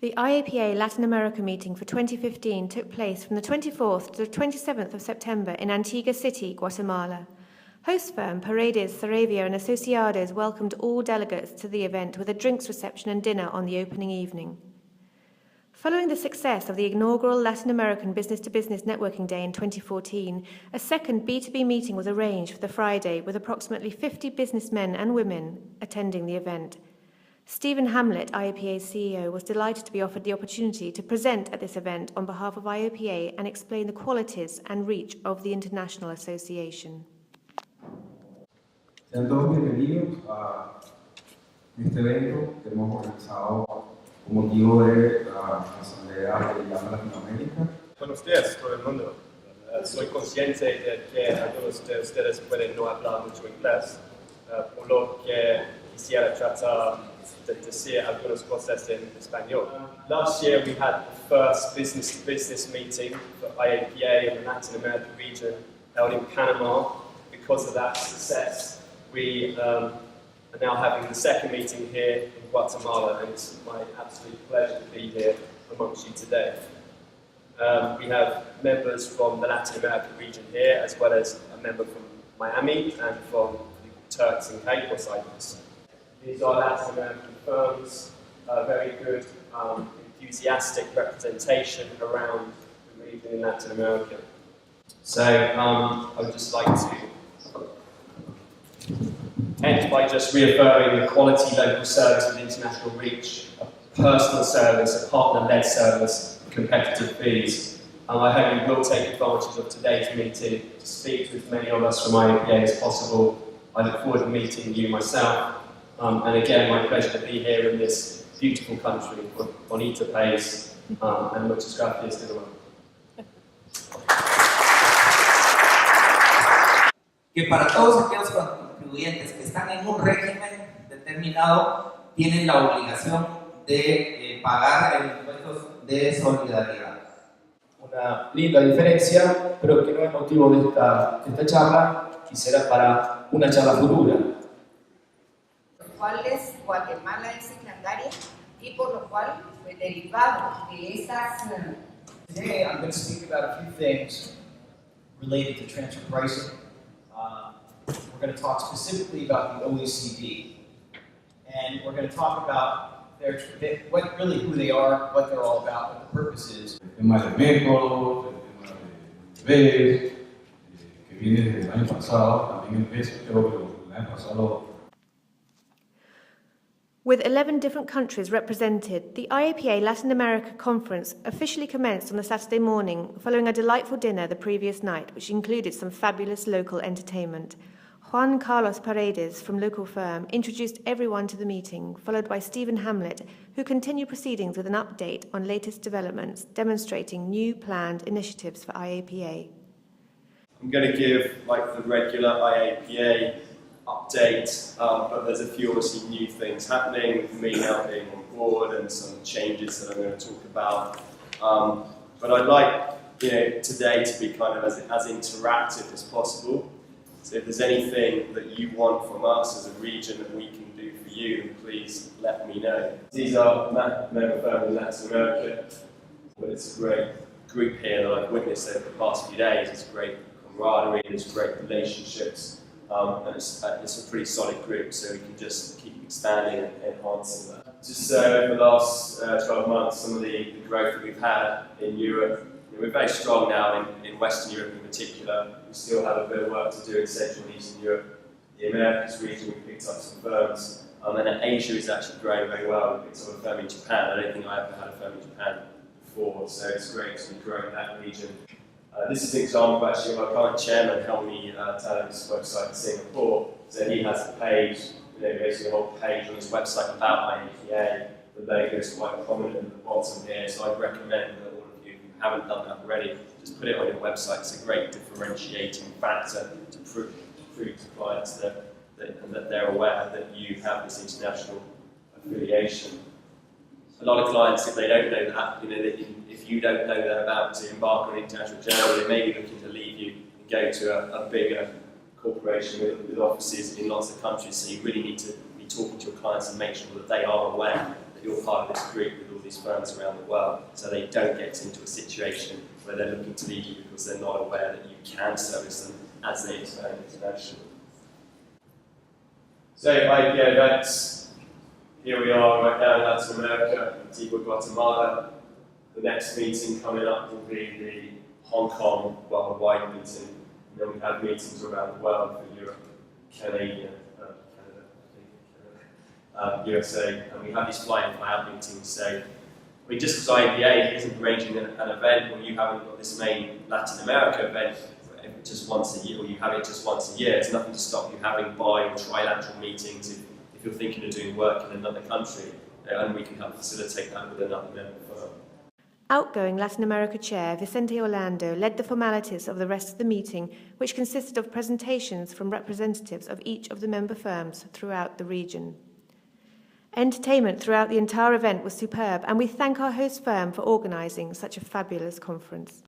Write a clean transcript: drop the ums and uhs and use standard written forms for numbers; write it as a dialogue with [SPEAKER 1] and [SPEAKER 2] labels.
[SPEAKER 1] The IAPA Latin America meeting for 2015 took place from the 24th to the 27th of September in Antigua City, Guatemala. Host firm Paredes, Saravia and Asociados welcomed all delegates to the event with a drinks reception and dinner on the opening evening. Following the success of the inaugural Latin American Business-to-Business Networking Day in 2014, a second B2B meeting was arranged for the Friday with approximately 50 businessmen and women attending the event. Stephen Hamlet, IAPA's CEO, was delighted to be offered the opportunity to present at this event on behalf of IAPA and explain the qualities and reach of the international association.
[SPEAKER 2] Sean todos bienvenidos a este evento que hemos organizado con motivo de la Asamblea de IAPA Latinoamérica.
[SPEAKER 3] Buenos días, todo el mundo. Soy consciente de que algunos de ustedes pueden no hablar mucho inglés, por lo que quisiera tratar de decir algunas cosas en español. Last year we had the first business-to-business meeting for IAPA in the Latin America region held in Panama. Because of that success, we are now having the second meeting here in Guatemala, and it's my absolute pleasure to be here amongst you today. We have members from the Latin America region here, as well as a member from Miami and from the Turks and Caicos Islands. These are Latin American firms, very good, enthusiastic representation around the region in Latin America. So I would just like to end by just reaffirming the quality local service with international reach, a personal service, a partner-led service, competitive fees. I hope you will take advantage of today's meeting to speak to as many of us from IAPA as possible. I look forward to meeting you myself. And again, my pleasure to be here in this beautiful country, bonito país, and muchas gracias de nuevo.
[SPEAKER 4] Que para todos aquellos contribuyentes que están en un régimen determinado tienen la obligación de pagar el impuesto de solidaridad.
[SPEAKER 5] Una linda diferencia, pero que no es motivo de esta charla y será para una charla futura.
[SPEAKER 6] Cuales Guatemala es signataria y por lo cual derivado de esas.
[SPEAKER 7] Today I'm going to speak about a few things related to transfer pricing. We're going to talk specifically about the OECD, and we're going to talk about who they are, what they're all about, what the purpose is.
[SPEAKER 2] El tema del método, el tema de BES, que viene desde el año pasado, también el BES creo que el año pasado.
[SPEAKER 1] With 11 different countries represented, the IAPA Latin America Conference officially commenced on the Saturday morning following a delightful dinner the previous night, which included some fabulous local entertainment. Juan Carlos Paredes from local firm introduced everyone to the meeting, followed by Stephen Hamlet, who continued proceedings with an update on latest developments demonstrating new planned initiatives for IAPA.
[SPEAKER 3] I'm going to give the regular IAPA update, but there's a few obviously new things happening with me now being on board and some changes that I'm going to talk about. But I'd like today to be kind of as interactive as possible. So if there's anything that you want from us as a region that we can do for you, please let me know. These are member firms in Latin America, but it's a great group here that I've witnessed over the past few days. It's great camaraderie, there's great relationships. And it's a pretty solid group, so we can just keep expanding and enhancing that. Just over the last 12 months, some of the growth that we've had in Europe, we're very strong now in Western Europe in particular. We still have a bit of work to do in Central and Eastern Europe. The Americas region, we picked up some firms, and Asia is actually growing very well. We picked up a firm in Japan. I don't think I ever had a firm in Japan before, so it's great to be growing that region. This is an example actually of our current chairman, Helmi Talent's website in Singapore. So he has a page, basically a whole page on his website about IAPA. The logo is quite prominent at the bottom here, so I'd recommend that all of you who haven't done that already, just put it on your website. It's a great differentiating factor to prove to clients that they're aware that you have this international affiliation. A lot of clients, if they don't know that, if you don't know they're about to embark on an international journey, they may be looking to leave you and go to a bigger corporation with offices in lots of countries. So you really need to be talking to your clients and make sure that they are aware that you're part of this group with all these firms around the world, so they don't get into a situation where they're looking to leave you because they're not aware that you can service them as they expand internationally. So IPA events, here we are right now in Latin America, Antigua, Guatemala. The next meeting coming up will be the Hong Kong worldwide meeting. And then we have meetings around the world for Europe, Canada, USA, and we have these fly-in, fly-out meetings. So, I mean, just because IAPA isn't arranging an event, or you haven't got this main Latin America event just once a year, or you have it just once a year, there's nothing to stop you having bi- or trilateral meetings if you're thinking of doing work in another country, and we can help facilitate that with another member firm.
[SPEAKER 1] Outgoing Latin America Chair Vicente Orlando led the formalities of the rest of the meeting, which consisted of presentations from representatives of each of the member firms throughout the region. Entertainment throughout the entire event was superb, and we thank our host firm for organising such a fabulous conference.